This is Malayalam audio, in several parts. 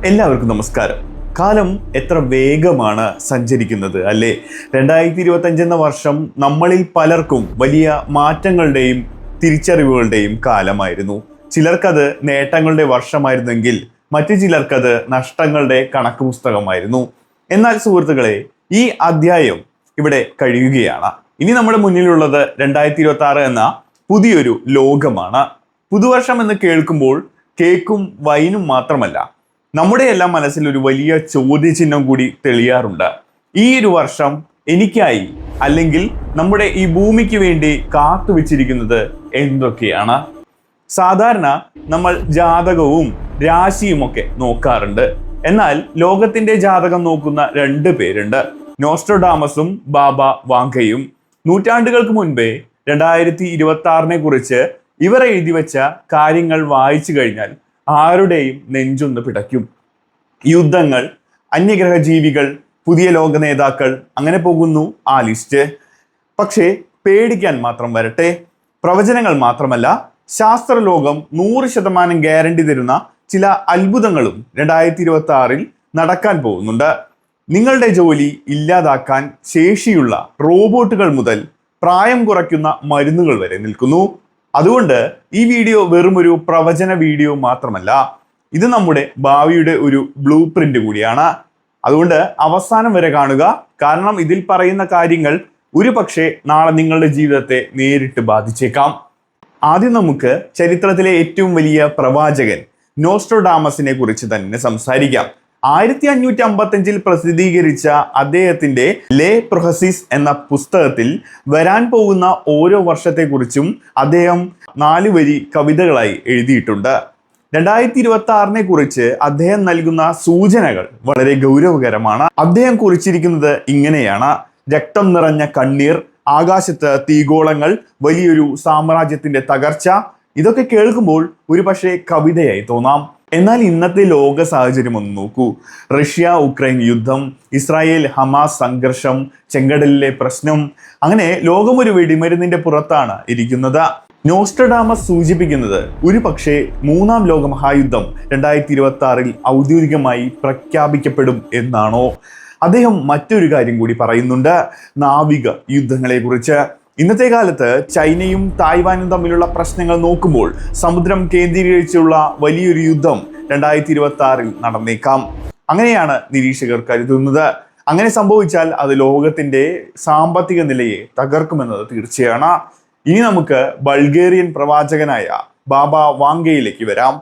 എല്ലാവർക്കും നമസ്കാരം. കാലം എത്ര വേഗമാണ് സഞ്ചരിക്കുന്നത് അല്ലേ? 2025 എന്ന വർഷം നമ്മളിൽ പലർക്കും വലിയ മാറ്റങ്ങളുടെയും തിരിച്ചറിവുകളുടെയും കാലമായിരുന്നു. ചിലർക്കത് നേട്ടങ്ങളുടെ വർഷമായിരുന്നെങ്കിൽ മറ്റു ചിലർക്കത് നഷ്ടങ്ങളുടെ കണക്ക് പുസ്തകമായിരുന്നു. എന്നാൽ സുഹൃത്തുക്കളെ, ഈ അധ്യായം ഇവിടെ കഴിയുകയാണ്. ഇനി നമ്മുടെ മുന്നിലുള്ളത് 2026 എന്ന പുതിയൊരു ലോകമാണ്. പുതുവർഷം എന്ന് കേൾക്കുമ്പോൾ കേക്കും വൈനും മാത്രമല്ല, നമ്മുടെ എല്ലാം മനസ്സിൽ ഒരു വലിയ ചോദ്യചിഹ്നം കൂടി തെളിയാറുണ്ട്. ഈ ഒരു വർഷം എനിക്കായി അല്ലെങ്കിൽ നമ്മുടെ ഈ ഭൂമിക്ക് വേണ്ടി കാത്തു വെച്ചിരിക്കുന്നത് എന്തൊക്കെയാണ്? സാധാരണ നമ്മൾ ജാതകവും രാശിയും ഒക്കെ നോക്കാറുണ്ട്. എന്നാൽ ലോകത്തിന്റെ ജാതകം നോക്കുന്ന രണ്ട് പേരുണ്ട്, നോസ്ട്രഡാമസും ബാബ വാങ്കയും. നൂറ്റാണ്ടുകൾക്ക് മുൻപേ 2026 കുറിച്ച് ഇവർ എഴുതി വെച്ച കാര്യങ്ങൾ വായിച്ചു കഴിഞ്ഞാൽ ആരുടെയും നെഞ്ചൊന്ന് പിടയ്ക്കും. യുദ്ധങ്ങൾ, അന്യഗ്രഹ ജീവികൾ, പുതിയ ലോക നേതാക്കൾ, അങ്ങനെ പോകുന്നു ആ ലിസ്റ്റ്. പക്ഷേ പേടിക്കാൻ മാത്രം വരട്ടെ. പ്രവചനങ്ങൾ മാത്രമല്ല, ശാസ്ത്രലോകം 100% ഗ്യാരണ്ടി തരുന്ന ചില അത്ഭുതങ്ങളും 2026 നടക്കാൻ പോകുന്നുണ്ട്. നിങ്ങളുടെ ജോലി ഇല്ലാതാക്കാൻ ശേഷിയുള്ള റോബോട്ടുകൾ മുതൽ പ്രായം കുറയ്ക്കുന്ന മരുന്നുകൾ വരെ നിൽക്കുന്നു. അതുകൊണ്ട് ഈ വീഡിയോ വെറും ഒരു പ്രവചന വീഡിയോ മാത്രമല്ല, ഇത് നമ്മുടെ ഭാവിയുടെ ഒരു ബ്ലൂ പ്രിന്റ് കൂടിയാണ്. അതുകൊണ്ട് അവസാനം വരെ കാണുക. കാരണം ഇതിൽ പറയുന്ന കാര്യങ്ങൾ ഒരു പക്ഷേ നാളെ നിങ്ങളുടെ ജീവിതത്തെ നേരിട്ട് ബാധിച്ചേക്കാം. ആദ്യം നമുക്ക് ചരിത്രത്തിലെ ഏറ്റവും വലിയ പ്രവാചകൻ നോസ്ട്രഡാമസിനെ കുറിച്ച് തന്നെ സംസാരിക്കാം. 1555 പ്രസിദ്ധീകരിച്ച അദ്ദേഹത്തിന്റെ ലേ പ്രൊഹസിസ് എന്ന പുസ്തകത്തിൽ വരാൻ പോകുന്ന ഓരോ വർഷത്തെക്കുറിച്ചും അദ്ദേഹം 4 വരി കവിതകളായി എഴുതിയിട്ടുണ്ട്. 2026 കുറിച്ച് അദ്ദേഹം നൽകുന്ന സൂചനകൾ വളരെ ഗൗരവകരമാണ്. അദ്ദേഹം കുറിച്ചിരിക്കുന്നത് ഇങ്ങനെയാണ്: രക്തം നിറഞ്ഞ കണ്ണീർ, ആകാശത്ത് തീഗോളങ്ങൾ, വലിയൊരു സാമ്രാജ്യത്തിന്റെ തകർച്ച. ഇതൊക്കെ കേൾക്കുമ്പോൾ ഒരു പക്ഷേ കവിതയായി തോന്നാം. എന്നാൽ ഇന്നത്തെ ലോക സാഹചര്യം ഒന്ന് നോക്കൂ. റഷ്യ ഉക്രൈൻ യുദ്ധം, ഇസ്രായേൽ ഹമാസ് സംഘർഷം, ചെങ്കടലിലെ പ്രശ്നം, അങ്ങനെ ലോകം ഒരു വെടിമരുന്നിന്റെ പുറത്താണ് ഇരിക്കുന്നത്. നോസ്ട്രഡാമസ് സൂചിപ്പിക്കുന്നത് ഒരു പക്ഷേ 3ാം ലോക മഹായുദ്ധം 2026 ഔദ്യോഗികമായി പ്രഖ്യാപിക്കപ്പെടും എന്നാണോ? അദ്ദേഹം മറ്റൊരു കാര്യം കൂടി പറയുന്നുണ്ട്, നാവിക യുദ്ധങ്ങളെ കുറിച്ച്. ഇന്നത്തെ കാലത്ത് ചൈനയും തായ്വാനും തമ്മിലുള്ള പ്രശ്നങ്ങൾ നോക്കുമ്പോൾ സമുദ്രം കേന്ദ്രീകരിച്ചുള്ള വലിയൊരു യുദ്ധം 2026 നടന്നേക്കാം. അങ്ങനെയാണ് നിരീക്ഷകർ കരുതുന്നത്. അങ്ങനെ സംഭവിച്ചാൽ അത് ലോകത്തിന്റെ സാമ്പത്തിക നിലയെ തകർക്കുമെന്നത് തീർച്ചയാണ്. ഇനി നമുക്ക് ബൾഗേറിയൻ പ്രവാചകനായ ബാബ വാങ്കയിലേക്ക് വരാം.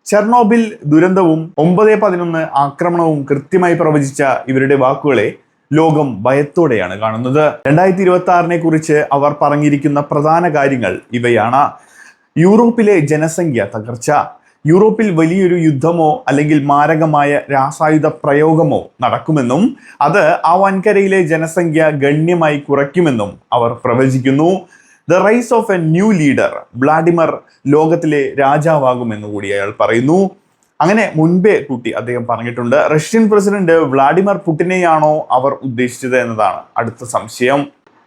ചെർണോബിൽ ദുരന്തവും 9/11 ആക്രമണവും കൃത്യമായി പ്രവചിച്ച ഇവരുടെ വാക്കുകളെ ലോകം ഭയത്തോടെയാണ് കാണുന്നത്. 2026 കുറിച്ച് അവർ പറഞ്ഞിരിക്കുന്ന പ്രധാന കാര്യങ്ങൾ ഇവയാണ്: യൂറോപ്പിലെ ജനസംഖ്യ തകർച്ച. യൂറോപ്പിൽ വലിയൊരു യുദ്ധമോ അല്ലെങ്കിൽ മാരകമായ രാസായുധ പ്രയോഗമോ നടക്കുമെന്നും അത് ആ വൻകരയിലെ ജനസംഖ്യ ഗണ്യമായി കുറയ്ക്കുമെന്നും അവർ പ്രവചിക്കുന്നു. The rise of A new leader, Vladimir ലോകത്തിലെ രാജാവാകുമെന്ന് കൂടി അയാൾ പറയുന്നു. അങ്ങനെ മുൻപേ കൂട്ടി അദ്ദേഹം പറഞ്ഞിട്ടുണ്ട്. റഷ്യൻ പ്രസിഡന്റ് വ്ളാഡിമർ പുടിനെയാണോ അവർ ഉദ്ദേശിച്ചത് എന്നതാണ് അടുത്ത സംശയം.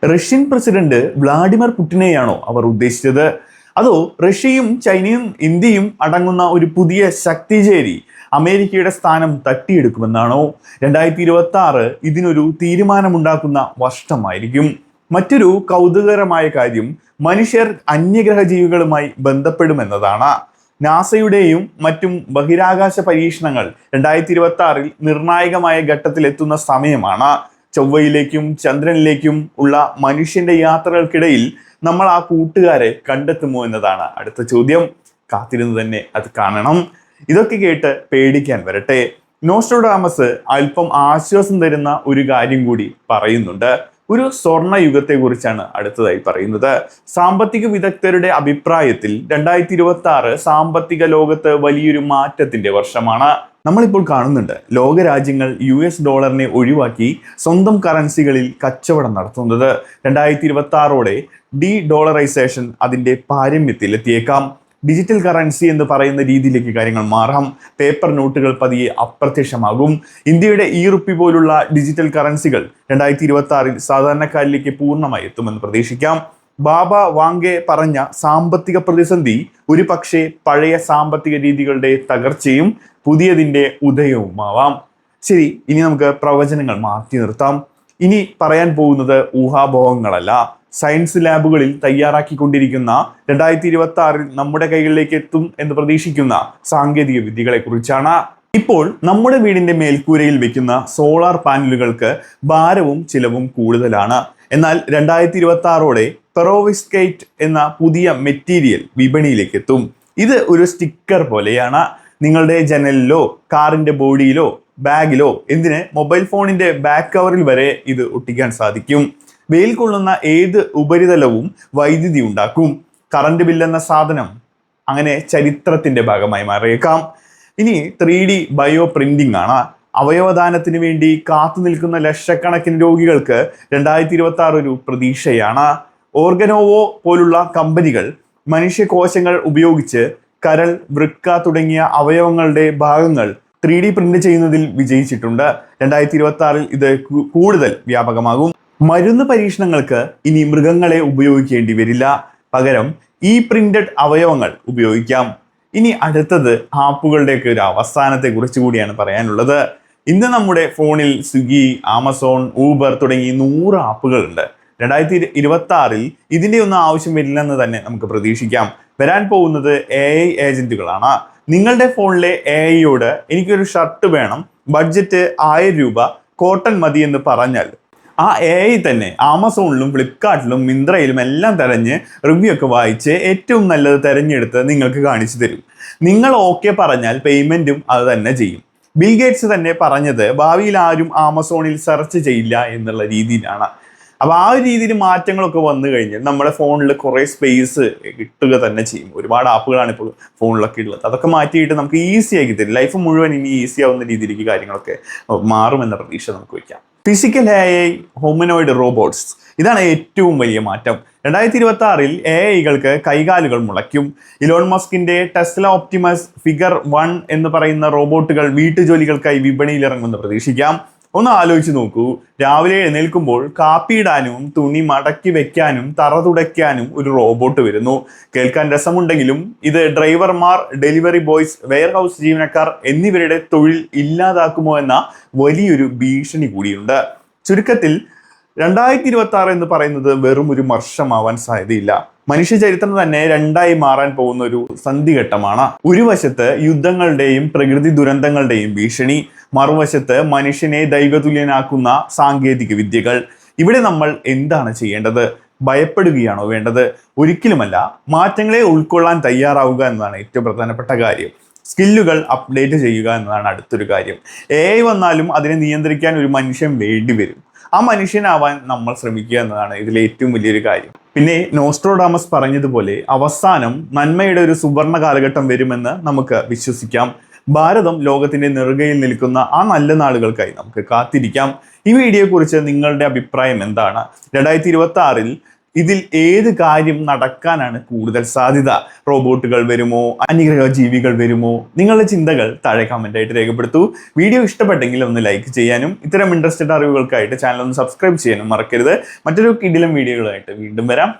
റഷ്യൻ പ്രസിഡന്റ് വ്ളാഡിമർ പുടിനെയാണോ അവർ ഉദ്ദേശിച്ചത്? അതോ റഷ്യയും ചൈനയും ഇന്ത്യയും അടങ്ങുന്ന ഒരു പുതിയ ശക്തിചേരി അമേരിക്കയുടെ സ്ഥാനം തട്ടിയെടുക്കുമെന്നാണോ? 2026 ഇതിനൊരു തീരുമാനമുണ്ടാക്കുന്ന വർഷമായിരിക്കും. മറ്റൊരു കൗതുകകരമായ കാര്യം, മനുഷ്യർ അന്യഗ്രഹ ജീവികളുമായി ബന്ധപ്പെടുമെന്നതാണ്. നാസയുടെയും മറ്റും ബഹിരാകാശ പരീക്ഷണങ്ങൾ 2026 നിർണായകമായ ഘട്ടത്തിലെത്തുന്ന സമയമാണ്. ചൊവ്വയിലേക്കും ചന്ദ്രനിലേക്കും ഉള്ള മനുഷ്യന്റെ യാത്രകൾക്കിടയിൽ നമ്മൾ ആ കൂട്ടുകാരെ കണ്ടെത്തുമോ എന്നതാണ് അടുത്ത ചോദ്യം. കാത്തിരുന്ന് തന്നെ അത് കാണണം. ഇതൊക്കെ കേട്ട് പേടിക്കാൻ വരട്ടെ. നോസ്ട്രഡാമസ് അല്പം ആശ്വാസം തരുന്ന ഒരു കാര്യം കൂടി പറയുന്നുണ്ട്. ഒരു സ്വർണ്ണ യുഗത്തെ കുറിച്ചാണ് അടുത്തതായി പറയുന്നത്. സാമ്പത്തിക വിദഗ്ധരുടെ അഭിപ്രായത്തിൽ 2026 സാമ്പത്തിക ലോകത്ത് വലിയൊരു മാറ്റത്തിന്റെ വർഷമാണ്. നമ്മളിപ്പോൾ കാണുന്നുണ്ട് ലോകരാജ്യങ്ങൾ US ഡോളറിനെ ഒഴിവാക്കി സ്വന്തം കറൻസികളിൽ കച്ചവടം നടത്തുന്നത്. 2026 ഡി ഡോളറൈസേഷൻ അതിന്റെ പാരമ്യത്തിലെത്തിയേക്കാം. ഡിജിറ്റൽ കറൻസി എന്ന് പറയുന്ന രീതിയിലേക്ക് കാര്യങ്ങൾ മാറാം. പേപ്പർ നോട്ടുകൾ പതിയെ അപ്രത്യക്ഷമാകും. ഇന്ത്യയുടെ റുപ്പി പോലുള്ള ഡിജിറ്റൽ കറൻസികൾ 2026 സാധാരണക്കാരിലേക്ക് പൂർണ്ണമായി എത്തുമെന്ന് പ്രതീക്ഷിക്കാം. ബാബ വാങ്കെ പറഞ്ഞ സാമ്പത്തിക പ്രതിസന്ധി ഒരു പക്ഷേ പഴയ സാമ്പത്തിക രീതികളുടെ തകർച്ചയും പുതിയതിൻ്റെ ഉദയവുമാവാം. ശരി, ഇനി നമുക്ക് പ്രവചനങ്ങൾ മാറ്റി നിർത്താം. ഇനി പറയാൻ പോകുന്നത് ഊഹാഭോഹങ്ങളല്ല, സയൻസ് ലാബുകളിൽ തയ്യാറാക്കിക്കൊണ്ടിരിക്കുന്ന 2026 നമ്മുടെ കൈകളിലേക്ക് എത്തും എന്ന് പ്രതീക്ഷിക്കുന്ന സാങ്കേതിക വിദ്യകളെ കുറിച്ചാണ്. ഇപ്പോൾ നമ്മുടെ വീടിന്റെ മേൽക്കൂരയിൽ വെക്കുന്ന സോളാർ പാനലുകൾക്ക് ഭാരവും ചിലവും കൂടുതലാണ്. എന്നാൽ 2026 പെറോവിസ്കൈറ്റ് എന്ന പുതിയ മെറ്റീരിയൽ വിപണിയിലേക്ക് എത്തും. ഇത് ഒരു സ്റ്റിക്കർ പോലെയാണ്. നിങ്ങളുടെ ജനലിലോ കാറിന്റെ ബോഡിയിലോ ബാഗിലോ എന്തിന് മൊബൈൽ ഫോണിന്റെ ബാക്ക് കവറിൽ വരെ ഇത് ഒട്ടിക്കാൻ സാധിക്കും. വെയിൽ കൊള്ളുന്ന ഏത് ഉപരിതലവും വൈദ്യുതി ഉണ്ടാക്കും. കറണ്ട് ബില്ലെന്ന സാധനം അങ്ങനെ ചരിത്രത്തിന്റെ ഭാഗമായി മാറിയേക്കാം. ഇനി 3D ബയോ പ്രിന്റിംഗ് ആണ്. അവയവദാനത്തിന് വേണ്ടി കാത്തു നിൽക്കുന്ന ലക്ഷക്കണക്കിന് രോഗികൾക്ക് 2026 ഒരു പ്രതീക്ഷയാണ്. ഓർഗനോവോ പോലുള്ള കമ്പനികൾ മനുഷ്യകോശങ്ങൾ ഉപയോഗിച്ച് കരൾ, വൃക്ക തുടങ്ങിയ അവയവങ്ങളുടെ ഭാഗങ്ങൾ 3D പ്രിന്റ് ചെയ്യുന്നതിൽ വിജയിച്ചിട്ടുണ്ട്. 2026 ഇത് കൂടുതൽ വ്യാപകമാകും. മരുന്ന് പരീക്ഷണങ്ങൾക്ക് ഇനി മൃഗങ്ങളെ ഉപയോഗിക്കേണ്ടി വരില്ല. പകരം ഈ പ്രിന്റഡ് അവയവങ്ങൾ ഉപയോഗിക്കാം. ഇനി അടുത്തത് ആപ്പുകളുടെയൊക്കെ ഒരു അവസാനത്തെ കുറിച്ച് കൂടിയാണ് പറയാനുള്ളത്. ഇന്ന് നമ്മുടെ ഫോണിൽ സ്വിഗ്ഗി, ആമസോൺ, ഊബർ തുടങ്ങി 100 ആപ്പുകളുണ്ട്. 2026 ഇതിൻ്റെ ഒന്നും ആവശ്യം വരില്ലെന്ന് തന്നെ നമുക്ക് പ്രതീക്ഷിക്കാം. വരാൻ പോകുന്നത് AI ഏജന്റുകളാണ്. നിങ്ങളുടെ ഫോണിലെ AIയോട് എനിക്കൊരു ഷർട്ട് വേണം, ബഡ്ജറ്റ് 1000 രൂപ, കോട്ടൺ മതി എന്ന് പറഞ്ഞാൽ ആ AI തന്നെ ആമസോണിലും ഫ്ലിപ്കാർട്ടിലും മിന്ത്രയിലും എല്ലാം തിരഞ്ഞ് റിവ്യൂ ഒക്കെ വായിച്ച് ഏറ്റവും നല്ലത് തിരഞ്ഞെടുത്ത് നിങ്ങൾക്ക് കാണിച്ചു തരും. നിങ്ങൾ ഓക്കെ പറഞ്ഞാൽ പേയ്മെന്റും അത് തന്നെ ചെയ്യും. ബിൽ ഗേറ്റ്സ് തന്നെ പറഞ്ഞത് ഭാവിയിൽ ആരും ആമസോണിൽ സെർച്ച് ചെയ്യില്ല എന്നുള്ള രീതിയിലാണ്. അപ്പോൾ ആ ഒരു രീതിയിൽ മാറ്റങ്ങളൊക്കെ വന്നു കഴിഞ്ഞാൽ നമ്മുടെ ഫോണിൽ കുറേ സ്പേസ് കിട്ടുക തന്നെ ചെയ്യും. ഒരുപാട് ആപ്പുകളാണ് ഇപ്പോൾ ഫോണിലൊക്കെ ഉള്ളത്. അതൊക്കെ മാറ്റിയിട്ട് നമുക്ക് ഈസി ആക്കി തരും. ലൈഫ് മുഴുവൻ ഇനി ഈസി ആവുന്ന രീതിയിലേക്ക് കാര്യങ്ങളൊക്കെ മാറുമെന്ന പ്രതീക്ഷ നമുക്ക് വയ്ക്കാം. ഫിസിക്കൽ AI ഹ്യൂമനോയിഡ് റോബോട്ട്സ്, ഇതാണ് ഏറ്റവും വലിയ മാറ്റം. 2026 AIകൾക്ക് കൈകാലുകൾ മുളയ്ക്കും. ഇലോൺ മസ്കിന്റെ ടെസ്ല ഓപ്റ്റിമസ് ഫിഗർ 1 എന്ന് പറയുന്ന റോബോട്ടുകൾ വീട്ടുജോലികൾക്കായി വിപണിയിൽ ഇറങ്ങുമെന്ന് പ്രതീക്ഷിക്കാം. ഒന്ന് ആലോചിച്ച് നോക്കൂ, രാവിലെ എഴുന്നേൽക്കുമ്പോൾ കാപ്പിയിടാനും തുണി മടക്കി വെക്കാനും തറ തുടയ്ക്കാനും ഒരു റോബോട്ട് വരുന്നു. കേൾക്കാൻ രസമുണ്ടെങ്കിലും ഇത് ഡ്രൈവർമാർ, ഡെലിവറി ബോയ്സ്, വെയർഹൗസ് ജീവനക്കാർ എന്നിവരുടെ തൊഴിൽ ഇല്ലാതാക്കുമോ എന്ന വലിയൊരു ഭീഷണി കൂടിയുണ്ട്. ചുരുക്കത്തിൽ 2026 എന്ന് പറയുന്നത് വെറും ഒരു വർഷമാവാൻ സാധ്യതയില്ല. മനുഷ്യ ചരിത്രം തന്നെ രണ്ടായി മാറാൻ പോകുന്ന ഒരു സന്ധിഘട്ടമാണ്. ഒരു വശത്ത് യുദ്ധങ്ങളുടെയും പ്രകൃതി ദുരന്തങ്ങളുടെയും ഭീഷണി, മറുവശത്ത് മനുഷ്യനെ ദൈവതുല്യനാക്കുന്ന സാങ്കേതിക വിദ്യകൾ. ഇവിടെ നമ്മൾ എന്താണ് ചെയ്യേണ്ടത്? ഭയപ്പെടുകയാണോ വേണ്ടത്? ഒരിക്കലുമല്ല. മാറ്റങ്ങളെ ഉൾക്കൊള്ളാൻ തയ്യാറാവുക എന്നതാണ് ഏറ്റവും പ്രധാനപ്പെട്ട കാര്യം. സ്കില്ലുകൾ അപ്ഡേറ്റ് ചെയ്യുക എന്നതാണ് അടുത്തൊരു കാര്യം. AI വന്നാലും അതിനെ നിയന്ത്രിക്കാൻ ഒരു മനുഷ്യൻ വേണ്ടി വരും. ആ മനുഷ്യനാവാൻ നമ്മൾ ശ്രമിക്കുക എന്നതാണ് ഇതിലെ ഏറ്റവും വലിയൊരു കാര്യം. പിന്നെ നോസ്ട്രോഡാമസ് പറഞ്ഞതുപോലെ അവസാനം നന്മയുടെ ഒരു സുവർണ കാലഘട്ടം വരുമെന്ന് നമുക്ക് വിശ്വസിക്കാം. ഭാരതം ലോകത്തിന്റെ നെറുകയിൽ നിൽക്കുന്ന ആ നല്ല നാളുകൾക്കായി നമുക്ക് കാത്തിരിക്കാം. ഈ വീഡിയോയെ കുറിച്ച് നിങ്ങളുടെ അഭിപ്രായം എന്താണ്? 2026 ഇതിൽ ഏത് കാര്യം നടക്കാനാണ് കൂടുതൽ സാധ്യത? റോബോട്ടുകൾ വരുമോ? അന്യഗ്രഹ ജീവികൾ വരുമോ? നിങ്ങളുടെ ചിന്തകൾ താഴെ കമന്റായിട്ട് രേഖപ്പെടുത്തൂ. വീഡിയോ ഇഷ്ടപ്പെട്ടെങ്കിൽ ഒന്ന് ലൈക്ക് ചെയ്യാനും ഇത്തരം ഇൻട്രസ്റ്റഡ് അറിവുകൾക്കായിട്ട് ചാനൽ ഒന്ന് സബ്സ്ക്രൈബ് ചെയ്യാനും മറക്കരുത്. മറ്റൊരു കിടിലം വീഡിയോകളായിട്ട് വീണ്ടും വരാം.